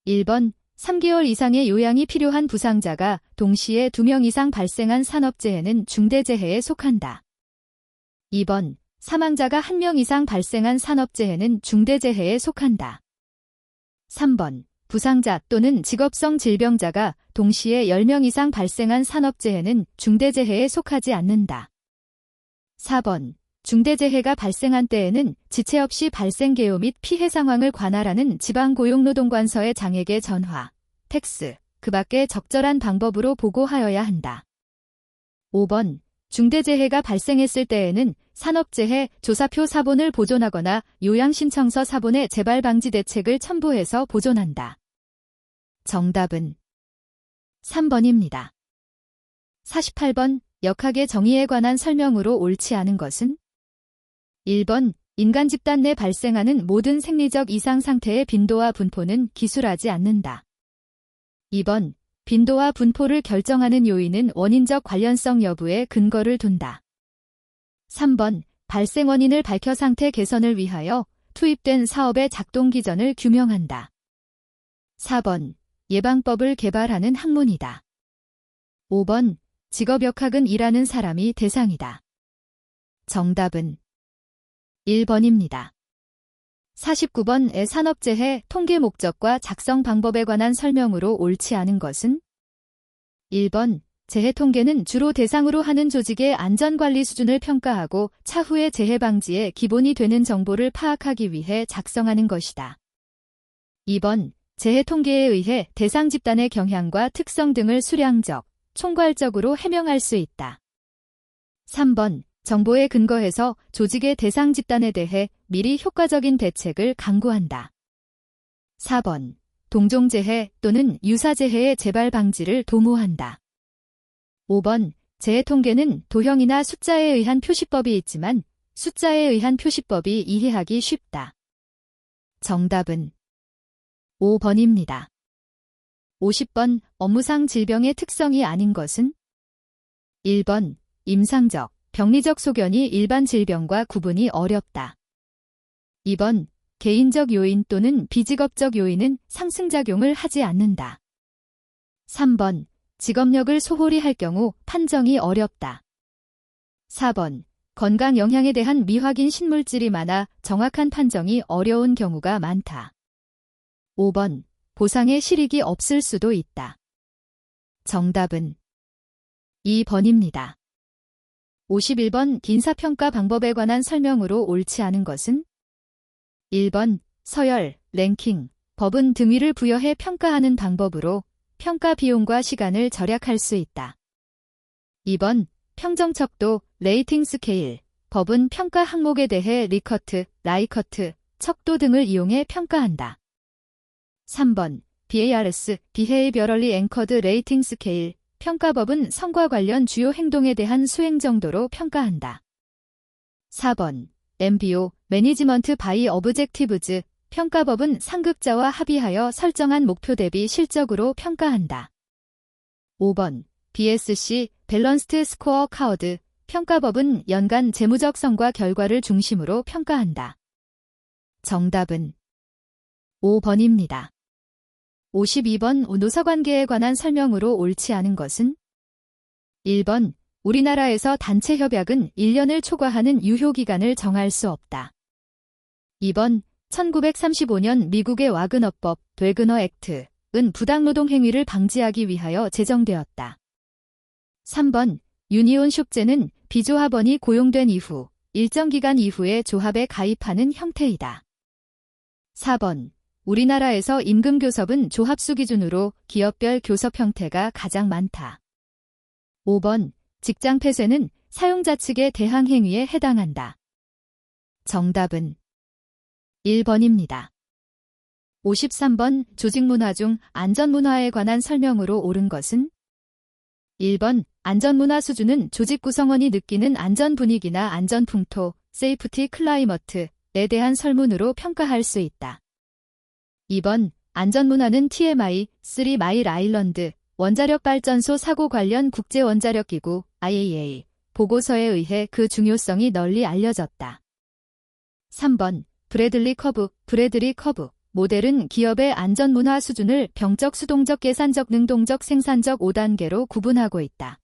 1번. 3개월 이상의 요양이 필요한 부상자가 동시에 2명 이상 발생한 산업재해는 중대재해에 속한다. 2번. 사망자가 1명 이상 발생한 산업재해는 중대재해에 속한다. 3번. 부상자 또는 직업성 질병자가 동시에 10명 이상 발생한 산업재해는 중대재해에 속하지 않는다. 4번. 중대재해가 발생한 때에는 지체 없이 발생 개요 및 피해 상황을 관할하는 지방고용노동관서의 장에게 전화, 팩스, 그 밖의 적절한 방법으로 보고하여야 한다. 5번. 중대재해가 발생했을 때에는 산업재해 조사표 사본을 보존하거나 요양신청서 사본의 재발방지 대책을 첨부해서 보존한다. 정답은 3번입니다. 48번. 역학의 정의에 관한 설명으로 옳지 않은 것은? 1번. 인간 집단 내 발생하는 모든 생리적 이상 상태의 빈도와 분포는 기술하지 않는다. 2번. 빈도와 분포를 결정하는 요인은 원인적 관련성 여부에 근거를 둔다. 3번. 발생 원인을 밝혀 상태 개선을 위하여 투입된 사업의 작동 기전을 규명한다. 4번. 예방법을 개발하는 학문이다. 5번. 직업역학은 일하는 사람이 대상이다. 정답은 1번입니다. 49번의 산업재해 통계 목적과 작성 방법에 관한 설명으로 옳지 않은 것은 1번. 재해 통계는 주로 대상으로 하는 조직의 안전관리 수준을 평가하고 차후의 재해 방지에 기본이 되는 정보를 파악하기 위해 작성하는 것이다. 2번. 재해 통계에 의해 대상 집단의 경향과 특성 등을 수량적, 총괄적으로 해명할 수 있다. 3번. 정보에 근거해서 조직의 대상 집단에 대해 미리 효과적인 대책을 강구한다. 4번. 동종재해 또는 유사재해의 재발 방지를 도모한다. 5번. 재해 통계는 도형이나 숫자에 의한 표시법이 있지만 숫자에 의한 표시법이 이해하기 쉽다. 정답은 5번입니다. 50번. 업무상 질병의 특성이 아닌 것은 1번. 임상적, 병리적 소견이 일반 질병과 구분이 어렵다. 2번. 개인적 요인 또는 비직업적 요인은 상승작용을 하지 않는다. 3번. 직업력을 소홀히 할 경우 판정이 어렵다. 4번. 건강 영향에 대한 미확인 신물질이 많아 정확한 판정이 어려운 경우가 많다. 5번. 보상의 실익이 없을 수도 있다. 정답은 2번입니다. 51번. 인사평가 방법에 관한 설명으로 옳지 않은 것은 1번. 서열, 랭킹, 법은 등위를 부여해 평가하는 방법으로 평가 비용과 시간을 절약할 수 있다. 2번. 평정척도, 레이팅 스케일, 법은 평가 항목에 대해 리커트, 라이커트, 척도 등을 이용해 평가한다. 3번. BARS, Behaviorally Anchored Rating Scale, 평가법은 성과 관련 주요 행동에 대한 수행 정도로 평가한다. 4번. MBO, Management by Objectives, 평가법은 상급자와 합의하여 설정한 목표 대비 실적으로 평가한다. 5번. BSC, Balanced Scorecard, 평가법은 연간 재무적 성과 결과를 중심으로 평가한다. 정답은 5번입니다. 52번. 노사관계에 관한 설명으로 옳지 않은 것은 1번. 우리나라에서 단체 협약은 1년을 초과하는 유효기간을 정할 수 없다. 2번. 1935년 미국의 와그너법, 웨그너 액트은 부당노동 행위를 방지하기 위하여 제정되었다. 3번. 유니온 숍제는 비조합원이 고용된 이후 일정 기간 이후에 조합에 가입하는 형태이다. 4번. 우리나라에서 임금교섭은 조합수 기준으로 기업별 교섭 형태가 가장 많다. 5번. 직장 폐쇄는 사용자 측의 대항 행위에 해당한다. 정답은 1번입니다. 53번. 조직문화 중 안전문화에 관한 설명으로 옳은 것은 1번. 안전문화 수준은 조직 구성원이 느끼는 안전 분위기나 안전 풍토, 세이프티 클라이머트에 대한 설문으로 평가할 수 있다. 2번. 안전문화는 TMI, 3 마일 아일런드, 원자력 발전소 사고 관련 국제원자력기구, IAEA, 보고서에 의해 그 중요성이 널리 알려졌다. 3번. 브래들리 커브, 모델은 기업의 안전문화 수준을 병적, 수동적, 계산적, 능동적, 생산적 5단계로 구분하고 있다.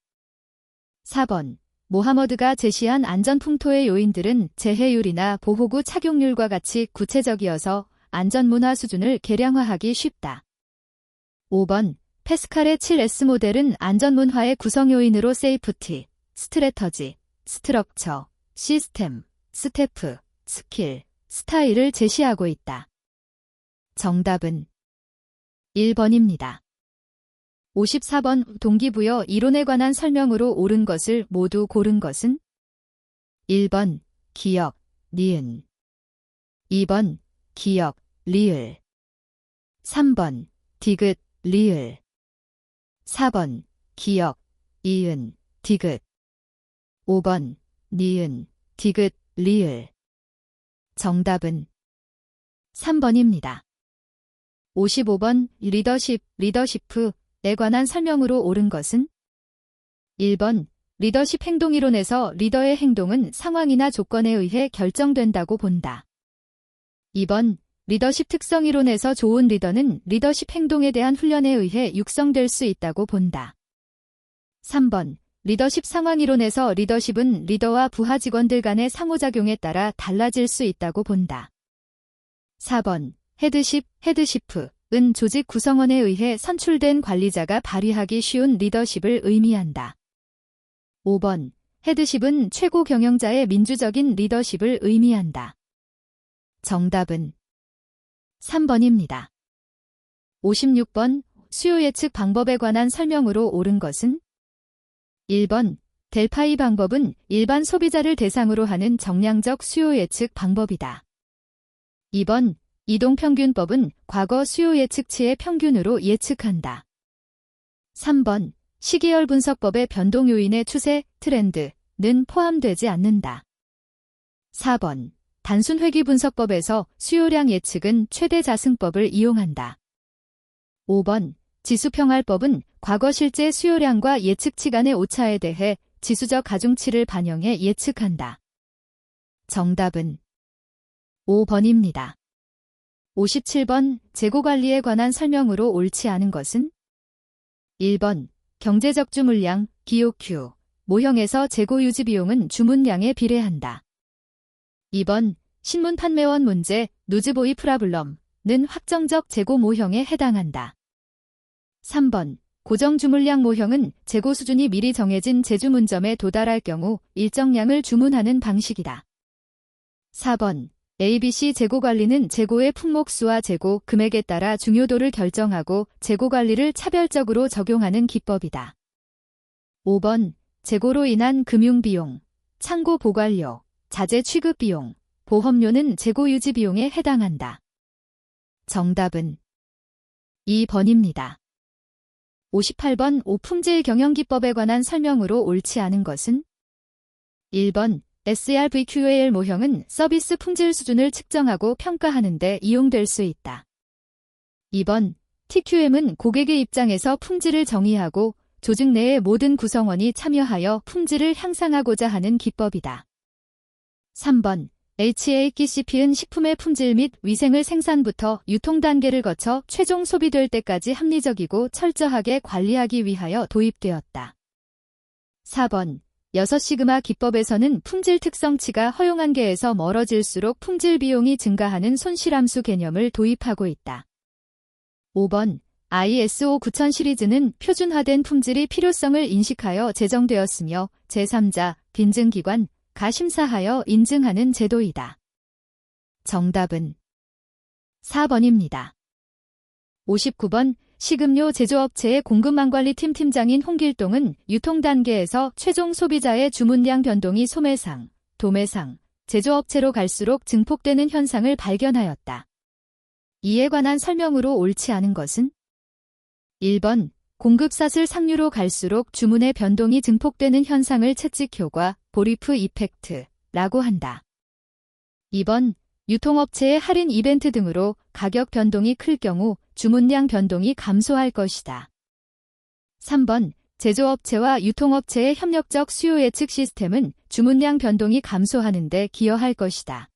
4번. 모하머드가 제시한 안전풍토의 요인들은 재해율이나 보호구 착용률과 같이 구체적이어서 안전문화 수준을 계량화하기 쉽다. 5번. 패스칼의 7S 모델은 안전문화의 구성요인으로 세이프티, 스트래터지, 스트럭처, 시스템, 스태프, 스킬, 스타일을 제시하고 있다. 정답은 1번입니다. 54번. 동기부여 이론에 관한 설명으로 옳은 것을 모두 고른 것은 1번. 기역, 니은 2번. 기역, 리을 3번. 디귿, 리을 4번. 기역, 이은, 디귿 5번. 니은, 디귿, 리을 정답은 3번입니다. 55번. 리더십에 관한 설명으로 옳은 것은 1번. 리더십 행동이론에서 리더의 행동은 상황이나 조건에 의해 결정된다고 본다. 2번, 리더십 특성 이론에서 좋은 리더는 리더십 행동에 대한 훈련에 의해 육성될 수 있다고 본다. 3번, 리더십 상황 이론에서 리더십은 리더와 부하 직원들 간의 상호작용에 따라 달라질 수 있다고 본다. 4번, 헤드십은 조직 구성원에 의해 선출된 관리자가 발휘하기 쉬운 리더십을 의미한다. 5번, 헤드십은 최고 경영자의 민주적인 리더십을 의미한다. 정답은 3번입니다. 56번, 수요 예측 방법에 관한 설명으로 옳은 것은? 1번, 델파이 방법은 일반 소비자를 대상으로 하는 정량적 수요 예측 방법이다. 2번, 이동평균법은 과거 수요 예측치의 평균으로 예측한다. 3번, 시계열 분석법의 변동 요인의 추세, 트렌드는 포함되지 않는다. 4번, 단순 회귀 분석법에서 수요량 예측은 최대 자승법을 이용한다. 5번, 지수평할법은 과거 실제 수요량과 예측치 간의 오차에 대해 지수적 가중치를 반영해 예측한다. 정답은 5번입니다. 57번, 재고관리에 관한 설명으로 옳지 않은 것은? 1번, 경제적주 물량, GOQ, 모형에서 재고 유지 비용은 주문량에 비례한다. 2번, 신문 판매원 문제, 누즈보이 프라블럼는 확정적 재고 모형에 해당한다. 3번, 고정 주물량 모형은 재고 수준이 미리 정해진 제주문점에 도달할 경우 일정량을 주문하는 방식이다. 4번, ABC 재고 관리는 재고의 품목수와 재고 금액에 따라 중요도를 결정하고 재고 관리를 차별적으로 적용하는 기법이다. 5번, 재고로 인한 금융비용, 창고 보관료, 자재 취급 비용, 보험료는 재고 유지 비용에 해당한다. 정답은 2번입니다. 58번, 오품질 경영기법에 관한 설명으로 옳지 않은 것은? 1번, SRVQAL 모형은 서비스 품질 수준을 측정하고 평가하는 데 이용될 수 있다. 2번, TQM은 고객의 입장에서 품질을 정의하고 조직 내의 모든 구성원이 참여하여 품질을 향상하고자 하는 기법이다. 3번, HACCP는 식품의 품질 및 위생을 생산부터 유통 단계를 거쳐 최종 소비될 때까지 합리적이고 철저하게 관리하기 위하여 도입되었다. 4번, 6시그마 기법에서는 품질 특성치가 허용 한계에서 멀어질수록 품질 비용이 증가하는 손실함수 개념을 도입하고 있다. 5번, ISO 9000 시리즈는 표준화된 품질이 필요성을 인식하여 제정되었으며 제3자, 빈증기관, 가 심사하여 인증하는 제도이다. 정답은 4번입니다. 59번, 식음료 제조업체의 공급망관리팀 팀장인 홍길동은 유통 단계에서 최종 소비자의 주문량 변동이 소매상, 도매상, 제조업체로 갈수록 증폭되는 현상을 발견하였다. 이에 관한 설명으로 옳지 않은 것은? 1번, 공급사슬 상류로 갈수록 주문의 변동이 증폭되는 현상을 채찍 효과, 보리프 이펙트라고 한다. 2번, 유통업체의 할인 이벤트 등으로 가격 변동이 클 경우 주문량 변동이 감소할 것이다. 3번, 제조업체와 유통업체의 협력적 수요 예측 시스템은 주문량 변동이 감소하는 데 기여할 것이다.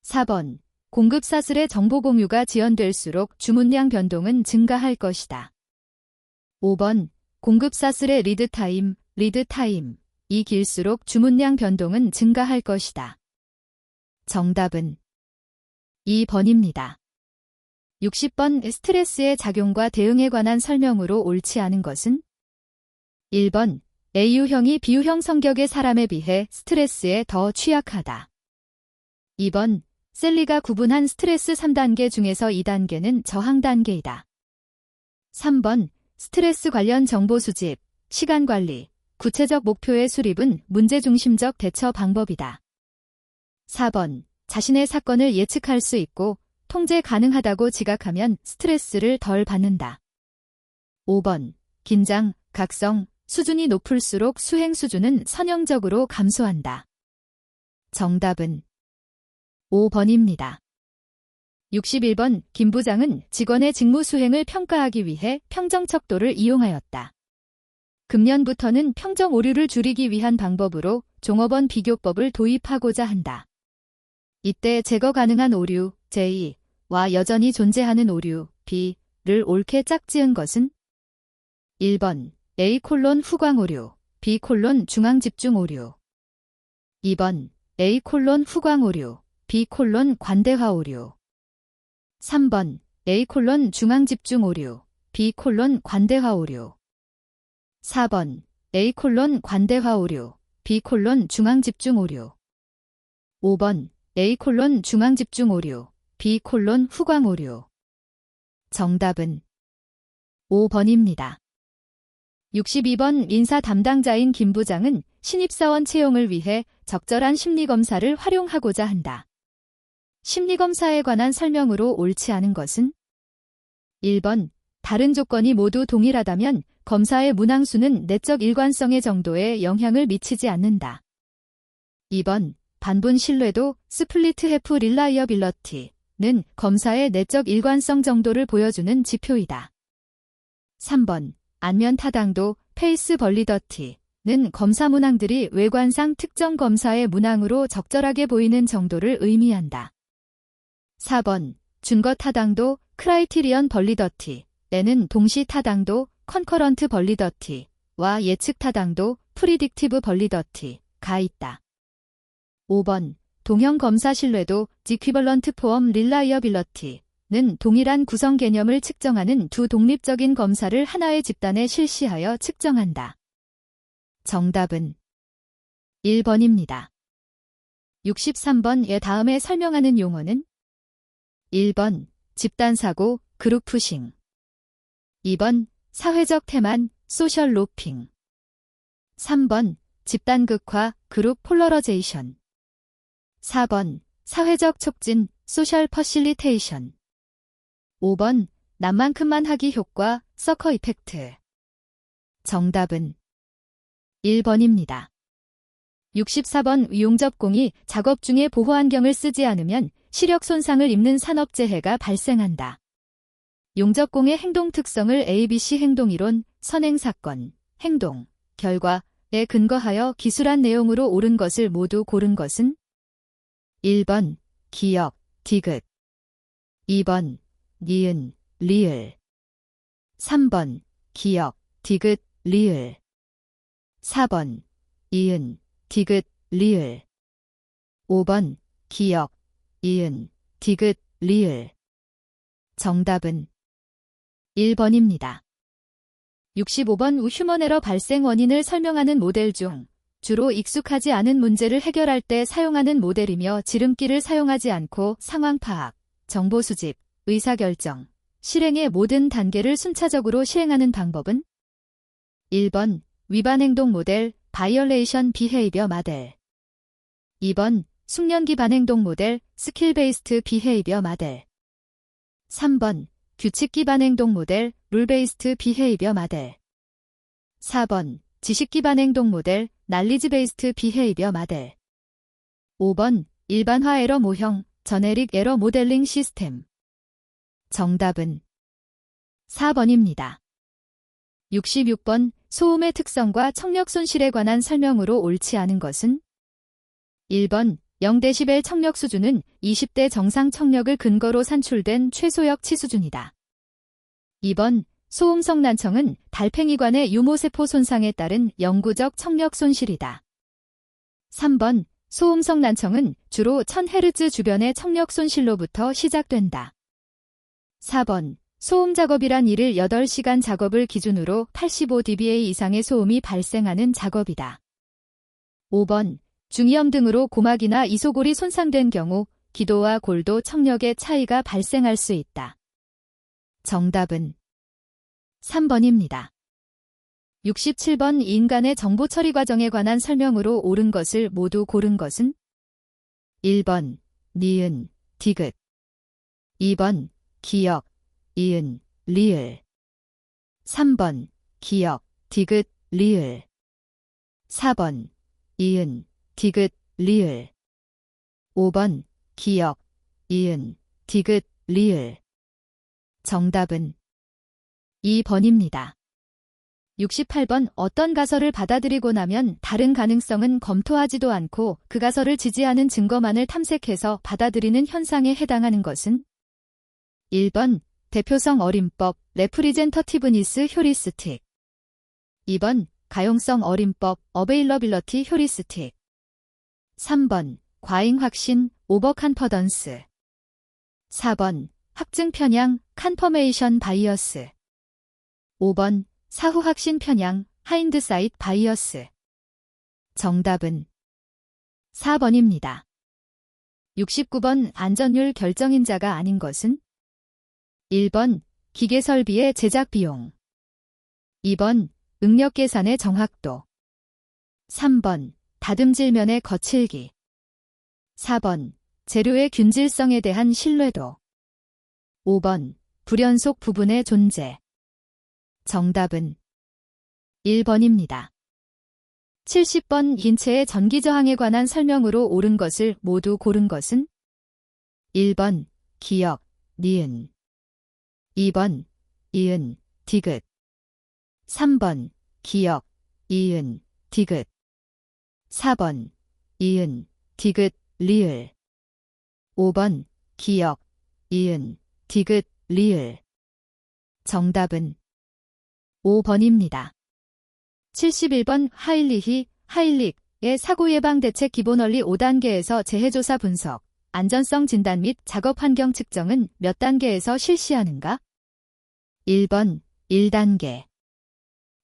4번, 공급사슬의 정보 공유가 지연될수록 주문량 변동은 증가할 것이다. 5번, 공급사슬의 리드타임이 길수록 주문량 변동은 증가할 것이다. 정답은 2번입니다. 60번, 스트레스의 작용과 대응에 관한 설명으로 옳지 않은 것은? 1번, A유형이 B유형 성격의 사람에 비해 스트레스에 더 취약하다. 2번, 셀리가 구분한 스트레스 3단계 중에서 2단계는 저항 단계이다. 3번, 스트레스 관련 정보 수집, 시간 관리, 구체적 목표의 수립은 문제중심적 대처 방법이다. 4번, 자신의 사건을 예측할 수 있고 통제 가능하다고 지각하면 스트레스를 덜 받는다. 5번, 긴장, 각성, 수준이 높을수록 수행 수준은 선형적으로 감소한다. 정답은 5번입니다. 61번, 김 부장은 직원의 직무 수행을 평가하기 위해 평정척도를 이용하였다. 금년부터는 평정 오류를 줄이기 위한 방법으로 종업원 비교법을 도입하고자 한다. 이때 제거 가능한 오류 J와 여전히 존재하는 오류 B를 옳게 짝지은 것은 1번 A 후광 오류, B 중앙집중 오류. 2번 A 후광 오류, B 관대화 오류. 3번 A 중앙집중 오류, B 관대화 오류. 4번 A 관대화 오류, B 중앙집중 오류. 5번 A 중앙집중 오류, B 후광 오류. 정답은 5번입니다. 62번 인사 담당자인 김 부장은 신입사원 채용을 위해 적절한 심리검사를 활용하고자 한다. 심리검사에 관한 설명으로 옳지 않은 것은 1번 다른 조건이 모두 동일하다면 검사의 문항수는 내적 일관성의 정도에 영향을 미치지 않는다. 2번 반분 신뢰도 스플리트 해프 릴라이어빌러티는 검사의 내적 일관성 정도를 보여주는 지표이다. 3번 안면 타당도 페이스 벌리더티는 검사 문항들이 외관상 특정 검사의 문항으로 적절하게 보이는 정도를 의미한다. 4번 준거 타당도 크라이티리언 벌리더티에는 동시 타당도 컨커런트 벌리더티와 예측 타당도 프리딕티브 벌리더티가 있다. 5번 동형 검사 신뢰도 지퀴벌런트 포엄 릴라이어빌러티는 동일한 구성 개념을 측정하는 두 독립적인 검사를 하나의 집단에 실시하여 측정한다. 정답은 1번입니다. 63번의 다음에 설명하는 용어는 1번 집단사고 그룹푸싱 2번 사회적 태만 소셜 로핑 3번 집단극화 그룹 폴러러제이션 4번 사회적 촉진 소셜 퍼실리테이션 5번 남만큼만 하기 효과 서커 이펙트 정답은 1번입니다. 64번 용접공이 작업 중에 보호안경을 쓰지 않으면 시력 손상을 입는 산업재해가 발생한다. 용접공의 행동 특성을 ABC 행동이론, 선행사건, 행동, 결과에 근거하여 기술한 내용으로 옳은 것을 모두 고른 것은 1번 기역, 디귿 2번 니은, 리을 3번 기역, 디귿, 리을 4번 이은, 디귿, 리을 5번 기역, 이은, 디귿, 리을 정답은 1번입니다. 65번 휴먼 에러 발생 원인을 설명하는 모델 중 주로 익숙하지 않은 문제를 해결할 때 사용하는 모델이며 지름길을 사용하지 않고 상황 파악, 정보 수집, 의사결정, 실행의 모든 단계를 순차적으로 시행하는 방법은 1번 위반 행동 모델 바이올레이션 비헤이비어 마델 2번 숙련기 반행동 모델 스킬 베이스트 비헤이비어 마델 3번 규칙 기반 행동 모델 룰 베이스트 비헤이비어 마델 4번 지식 기반 행동 모델 날리지 베이스트 비헤이비어 마델 5번 일반화 에러 모형 저네릭 에러 모델링 시스템 정답은 4번입니다. 66번 소음의 특성과 청력 손실에 관한 설명으로 옳지 않은 것은 1번 0dB 청력 수준은 20대 정상 청력을 근거로 산출된 최소역 치 수준이다. 2번 소음성 난청은 달팽이관의 유모세포 손상에 따른 영구적 청력 손실이다. 3번 소음성 난청은 주로 1000Hz 주변의 청력 손실로부터 시작된다. 4번 소음 작업이란 일일 8시간 작업을 기준으로 85dBA 이상의 소음이 발생하는 작업이다. 5번 중이염 등으로 고막이나 이소골이 손상된 경우 기도와 골도 청력의 차이가 발생할 수 있다. 정답은 3번입니다. 67번 인간의 정보 처리 과정에 관한 설명으로 옳은 것을 모두 고른 것은 1번 니은, 디귿 2번 기역, 이은, 리을 3번 기역, 디귿, 리을 4번 이은, 디귿, 리을 5번 기역, 이은, 디귿, 리을 정답은 2번입니다. 68번 어떤 가설을 받아들이고 나면 다른 가능성은 검토하지도 않고 그 가설을 지지하는 증거만을 탐색해서 받아들이는 현상에 해당하는 것은 1번 대표성 어림법 레프리젠터티브니스 효리스틱 2번 가용성 어림법 어베일러빌러티 효리스틱 3번 과잉 확신 오버 컨퍼던스 4번 확증 편향 컨퍼메이션 바이어스 5번 사후 확신 편향 하인드사이트 바이어스 정답은 4번입니다. 69번 안전율 결정인자가 아닌 것은 1번 기계 설비의 제작 비용 2번 응력 계산의 정확도 3번 다듬질면의 거칠기 4번 재료의 균질성에 대한 신뢰도 5번 불연속 부분의 존재 정답은 1번입니다. 70번 인체의 전기저항에 관한 설명으로 옳은 것을 모두 고른 것은 1번 기역, 니은 2번 이은, 디귿 3번 기역, 이은, 디귿 4번 이은, 디귿, 리을 5번 기역, 이은, 디귿, 리을 정답은 5번입니다. 71번 하일릭의 사고예방대책 기본원리 5단계에서 재해조사 분석, 안전성 진단 및 작업 환경 측정은 몇 단계에서 실시하는가? 1번 1단계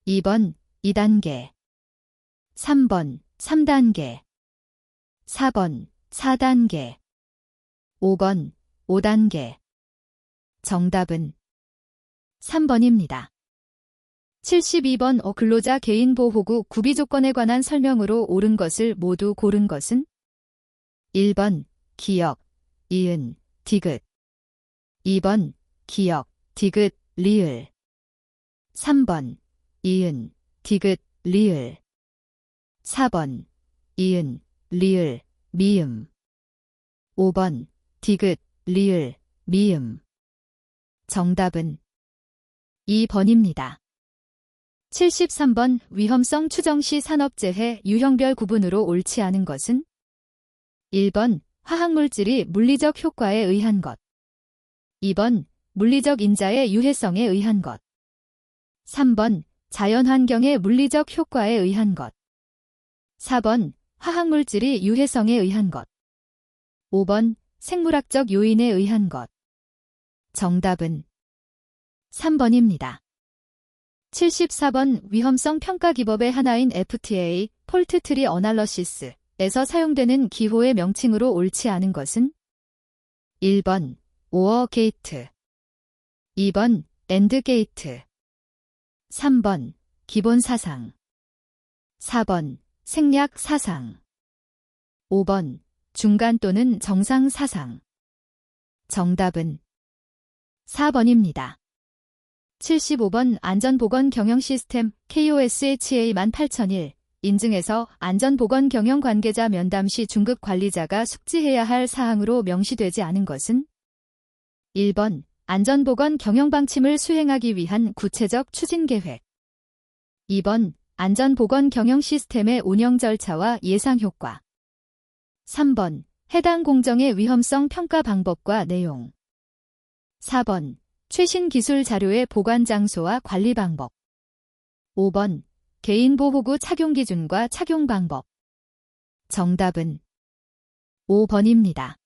2번 2단계 3번 3단계 4번 4단계 5번 5단계 정답은 3번입니다. 72번 근로자 개인보호구 구비조건에 관한 설명으로 옳은 것을 모두 고른 것은 1번 기역, 이은, 디귿 2번 기역, 디귿, 리을 3번 이은, 디귿, 리을 4번 이은, 리을, 미음 5번 디귿, 리을, 미음 정답은 2번입니다. 73번 위험성 추정 시 산업재해 유형별 구분으로 옳지 않은 것은 1번 화학물질이 물리적 효과에 의한 것 2번 물리적 인자의 유해성에 의한 것 3번 자연환경의 물리적 효과에 의한 것 4번 화학물질이 유해성에 의한 것 5번 생물학적 요인에 의한 것 정답은 3번입니다. 74번 위험성 평가 기법의 하나인 FTA, 폴트 트리 어널러시스에서 사용되는 기호의 명칭으로 옳지 않은 것은 1번 오어 게이트 2번 엔드 게이트 3번 기본 사상 4번 생략 사상 5번 중간 또는 정상 사상 정답은 4번입니다. 75번 안전보건경영시스템 KOSHA 18001 인증에서 안전보건경영 관계자 면담 시 중급 관리자가 숙지해야 할 사항으로 명시되지 않은 것은 1번 안전보건 경영방침을 수행하기 위한 구체적 추진계획 2번 안전보건 경영시스템의 운영 절차와 예상효과 3번 해당 공정의 위험성 평가 방법과 내용 4번 최신 기술 자료의 보관 장소와 관리 방법 5번 개인보호구 착용 기준과 착용 방법 정답은 5번입니다.